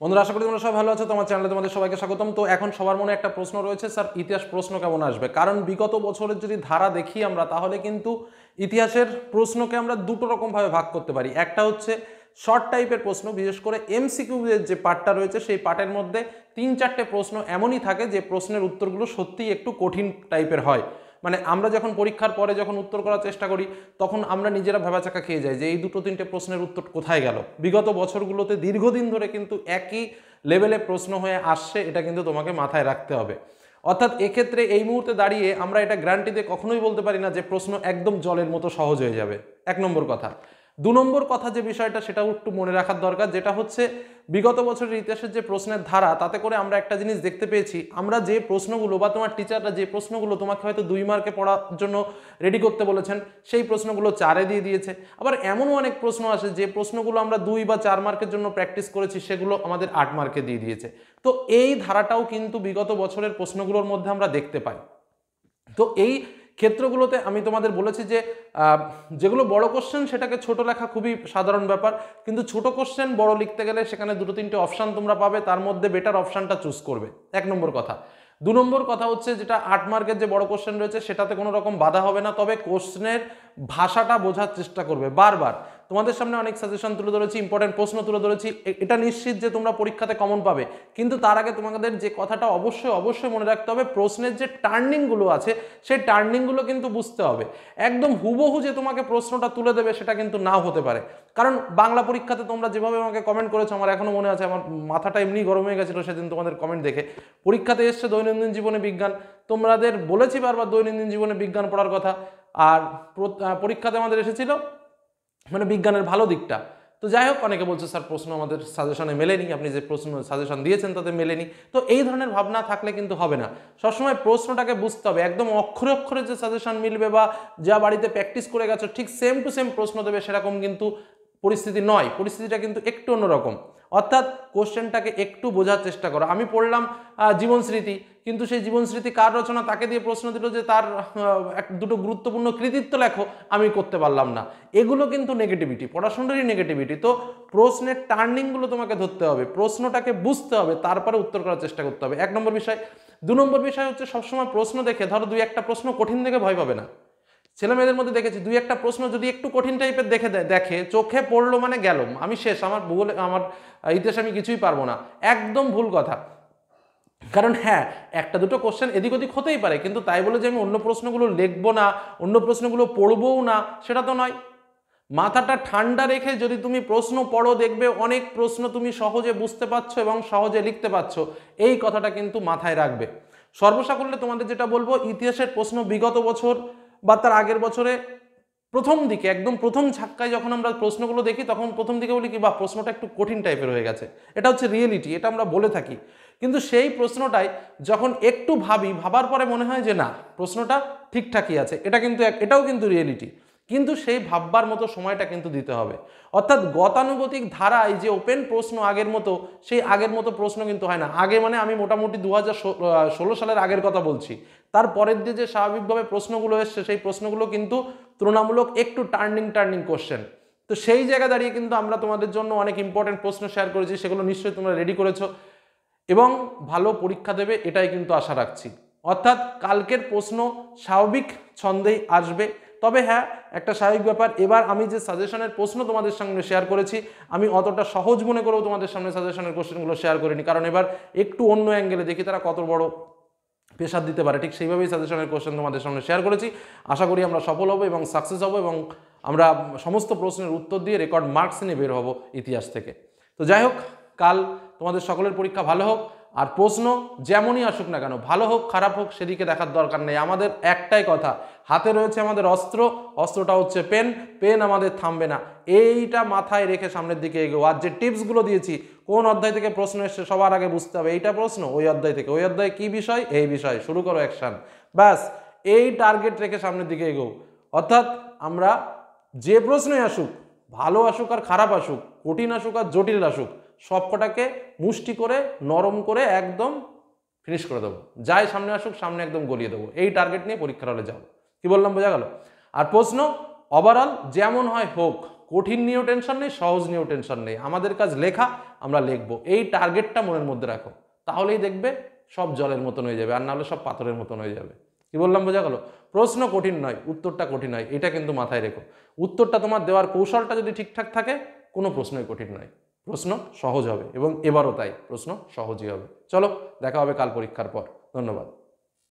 বন্ধুরা, আশা করি তোমরা সবাই ভালো আছো। তোমার চ্যানেলে তোমাদের সবাইকে স্বাগতম। তো এখন সবার মনে একটা প্রশ্ন রয়েছে, স্যার ইতিহাস প্রশ্ন কেমন আসবে? কারণ বিগত বছরের যদি ধারা দেখি আমরা, তাহলে কিন্তু ইতিহাসের প্রশ্নকে আমরা দুটো রকমভাবে ভাগ করতে পারি। একটা হচ্ছে শর্ট টাইপের প্রশ্ন, বিশেষ করে এমসিকিউ এর যে পার্টটা রয়েছে সেই পার্টের মধ্যে 3-4টে প্রশ্ন এমনই থাকে যে প্রশ্নের উত্তরগুলো সত্যিই একটু কঠিন টাইপের হয়। মানে আমরা যখন পরীক্ষার পরে যখন উত্তর করার চেষ্টা করি, তখন আমরা নিজেরা ভেবাচাকা খেয়ে যাই যে এই দুটো তিনটে প্রশ্নের উত্তর কোথায় গেল। বিগত বছরগুলোতে দীর্ঘদিন ধরে কিন্তু একই লেভেলে প্রশ্ন হয়ে আসছে, এটা কিন্তু তোমাকে মাথায় রাখতে হবে। অর্থাৎ এক্ষেত্রে এই মুহূর্তে দাঁড়িয়ে আমরা এটা গ্যারান্টি দিয়ে কখনোই বলতে পারি না যে প্রশ্ন একদম জলের মতো সহজ হয়ে যাবে। 1 নম্বর কথা। 2 নম্বর কথা যে বিষয়টা, সেটাও একটু মনে রাখার দরকার, যেটা হচ্ছে বিগত বছরের ইতিহাসের যে প্রশ্নের ধারা, তাতে করে আমরা একটা জিনিস দেখতে পেয়েছি, আমরা যে প্রশ্নগুলো বা তোমার টিচাররা যে প্রশ্নগুলো তোমাকে হয়তো 2 মার্কে পড়ার জন্য রেডি করতে বলেছেন, সেই প্রশ্নগুলো 4-এ দিয়ে দিয়েছে। আবার এমনও অনেক প্রশ্ন আসে যে প্রশ্নগুলো আমরা 2 বা 4 মার্কের জন্য প্র্যাকটিস করেছি, সেগুলো আমাদের 8 মার্কে দিয়ে দিয়েছে। তো এই ধারাটাও কিন্তু বিগত বছরের প্রশ্নগুলোর মধ্যে আমরা দেখতে পাই। তো এই ক্ষেত্রগুলোতে আমি তোমাদের বলেছি যে যেগুলো বড় কোশ্চেন সেটাকে ছোট লেখা খুবই সাধারণ ব্যাপার, কিন্তু ছোট কোশ্চেন বড় লিখতে গেলে সেখানে 2-3টে অপশান তোমরা পাবে, তার মধ্যে বেটার অপশানটা চুজ করবে। 1 নম্বর কথা। 2 নম্বর কথা হচ্ছে, যেটা 8 মার্কের যে বড় কোশ্চেন রয়েছে সেটাতে কোনো রকম বাধা হবে না, তবে কোশ্চেনের ভাষাটা বোঝার চেষ্টা করবে। বারবার তোমাদের সামনে অনেক সাজেশন তুলে ধরেছি, ইম্পর্টেন্ট প্রশ্ন তুলে ধরেছি, এটা নিশ্চিত যে তোমরা পরীক্ষাতে কমন পাবে। কিন্তু তার আগে তোমাদের যে কথাটা অবশ্যই অবশ্যই মনে রাখতে হবে, প্রশ্নের যে টার্নিংগুলো আছে সেই টার্নিংগুলো কিন্তু বুঝতে হবে। একদম হুবহু যে তোমাকে প্রশ্নটা তুলে দেবে সেটা কিন্তু নাও হতে পারে। কারণ বাংলা পরীক্ষাতে তোমরা যেভাবে আমাকে কমেন্ট করেছো, আমার এখনো মনে আছে, আমার মাথাটা এমনি গরম হয়ে গেছিলো সেদিন তোমাদের কমেন্ট দেখে। পরীক্ষাতে এসছে দৈনন্দিন জীবনে বিজ্ঞান, তোমাদের বলেছি বারবার দৈনন্দিন জীবনে বিজ্ঞান পড়ার কথা, আর পরীক্ষাতে আমাদের এসেছিল মানে বিজ্ঞানের ভালো দিকটা। তো যাই হোক, অনেকে বলছে স্যার প্রশ্ন আমাদের সাজেশনে মেলেনি, আপনি যে প্রশ্ন সাজেশন দিয়েছেন তাতে মেলেনি। তো এই ধরনের ভাবনা থাকলে কিন্তু হবে না, সবসময় প্রশ্নটাকে বুঝতে হবে। একদম অক্ষরে অক্ষরে যে সাজেশন মিলবে বা যা বাড়িতে প্র্যাকটিস করে গেছো ঠিক সেম টু সেম প্রশ্ন দেবে, সেরকম কিন্তু পরিস্থিতি নয়। পরিস্থিতিটা কিন্তু একটু অন্যরকম। অর্থাৎ কোশ্চেনটাকে একটু বোঝার চেষ্টা করো। আমি পড়লাম জীবন স্মৃতি, কিন্তু সেই জীবন স্মৃতি কার রচনা তাকে দিয়ে প্রশ্ন দিল যে তার দুটো গুরুত্বপূর্ণ কৃতিত্ব লেখো, আমি করতে পারলাম না। এগুলো কিন্তু নেগেটিভিটি, পড়াশোনারই নেগেটিভিটি। তো প্রশ্নের টার্নিংগুলো তোমাকে ধরতে হবে, প্রশ্নটাকে বুঝতে হবে, তারপরে উত্তর করার চেষ্টা করতে হবে। 1 নম্বর বিষয়। 2 নম্বর বিষয় হচ্ছে, সবসময় প্রশ্ন দেখে ধরো 2-1টা প্রশ্ন কঠিন দেখে ভয় পাবে না। ছেলে মেয়েদের মধ্যে দেখেছি 2-1টা প্রশ্ন যদি একটু কঠিন টাইপের দেখে চোখে পড়লো মানে গেল, আমি শেষ, আমার ভূগোলে আমার ইতিহাসে আমি কিছুই পারবো না। একদম ভুল কথা। কারণ হ্যাঁ, 1-2টো কোশ্চেন এদিক ওদিক হতেই পারে, কিন্তু তাই বলে যে আমি অন্য প্রশ্নগুলো লিখবো না, অন্য প্রশ্নগুলো পড়বও না, সেটা তো নয়। মাথাটা ঠান্ডা রেখে যদি তুমি প্রশ্ন পড়ো, দেখবে অনেক প্রশ্ন তুমি সহজে বুঝতে পারছো এবং সহজে লিখতে পারছো। এই কথাটা কিন্তু মাথায় রাখবে। সর্বসাকুল্যে তোমাদের যেটা বলবো, ইতিহাসের প্রশ্ন বিগত বছর বা তার আগের বছরে প্রথম দিকে একদম প্রথম ঝাক্কায় যখন আমরা প্রশ্নগুলো দেখি, তখন প্রথম দিকে বলি কি, বা প্রশ্নটা একটু কঠিন টাইপের হয়ে গেছে। এটা হচ্ছে রিয়েলিটি, এটা আমরা বলে থাকি। কিন্তু সেই প্রশ্নটাই যখন একটু ভাবার পরে মনে হয় যে না, প্রশ্নটা ঠিকঠাকই আছে, এটাও কিন্তু রিয়েলিটি। কিন্তু সেই ভাববার মতো সময়টা কিন্তু দিতে হবে। অর্থাৎ গতানুগতিক ধারায় যে ওপেন প্রশ্ন আগের মতো, সেই আগের মতো প্রশ্ন কিন্তু হয় না। আগে মানে আমি মোটামুটি 2016 সালের আগের কথা বলছি। তার পরের দিয়ে যে স্বাভাবিকভাবে প্রশ্নগুলো এসছে, সেই প্রশ্নগুলো কিন্তু তুলনামূলক একটু টার্নিং কোশ্চেন। তো সেই জায়গা দাঁড়িয়ে কিন্তু আমরা তোমাদের জন্য অনেক ইম্পর্টেন্ট প্রশ্ন শেয়ার করেছি, সেগুলো নিশ্চয়ই তোমরা রেডি করেছো এবং ভালো পরীক্ষা দেবে, এটাই কিন্তু আশা রাখছি। অর্থাৎ কালকের প্রশ্ন স্বাভাবিক ছন্দেই আসবে। তবে হ্যাঁ, একটা স্বাভাবিক ব্যাপার, এবার আমি যে সাজেশনের প্রশ্ন তোমাদের সঙ্গে শেয়ার করেছি, আমি অতটা সহজ মনে করেও তোমাদের সামনে সাজেশনের কোশ্চেনগুলো শেয়ার করিনি, কারণ এবার একটু অন্য অ্যাঙ্গেলে দেখি তারা কত বড় প্রেশার দিতে পারে। ঠিক সেইভাবেই সাজেশনের কোশ্চেন তোমাদের সামনে শেয়ার করেছি। আশা করি আমরা সফল হব এবং সাকসেস হব, এবং আমরা সমস্ত প্রশ্নের উত্তর দিয়ে রেকর্ড মার্কস নিয়ে বের হব ইতিহাস থেকে। তো যাই হোক, কাল তোমাদের সকলের পরীক্ষা ভালো হোক। আর প্রশ্ন যেমনই আসুক না কেন, ভালো হোক খারাপ হোক, সেদিকে দেখার দরকার নেই। আমাদের একটাই কথা, হাতে রয়েছে আমাদের অস্ত্র, অস্ত্রটা হচ্ছে পেন, পেন আমাদের থামবে না। এইটা মাথায় রেখে সামনের দিকে এগো। আর যে টিপসগুলো দিয়েছি, কোন অধ্যায় থেকে প্রশ্ন এসছে সবার আগে বুঝতে হবে, এইটা প্রশ্ন ওই অধ্যায় থেকে, ওই অধ্যায় কি বিষয়, এই বিষয়, শুরু করো অ্যাকশন। ব্যাস, এই টার্গেট রেখে সামনের দিকে এগো। অর্থাৎ আমরা যে প্রশ্নই আসুক, ভালো আসুক আর খারাপ আসুক, কঠিন আসুক আর জটিল আসুক, সবকটাকে মুষ্টি করে নরম করে একদম ফিনিশ করে দেবো। যাই সামনে আসুক, সামনে একদম গলিয়ে দেবো। এই টার্গেট নিয়ে পরীক্ষার হলে যাও। কি বললাম, বোঝা গেল? আর প্রশ্ন ওভারঅল যেমন হয় হোক, কঠিন নিয়েও টেনশন নেই, সহজ নিয়েও টেনশন নেই, আমাদের কাজ লেখা, আমরা লিখবো, এই টার্গেটটা মনের মধ্যে রাখো, তাহলেই দেখবে সব জলের মতন হয়ে যাবে, আর নাহলে সব পাথরের মতন হয়ে যাবে। কি বললাম বোঝা গেল? প্রশ্ন কঠিন নয়, উত্তরটা কঠিন হয়, এটা কিন্তু মাথায় রেখো। উত্তরটা তোমার দেওয়ার কৌশলটা যদি ঠিকঠাক থাকে, কোনো প্রশ্নই কঠিন নয়, প্রশ্ন সহজ হবে, এবং এবারও তাই প্রশ্ন সহজই হবে। চলো দেখা হবে কাল পরীক্ষার পর। ধন্যবাদ।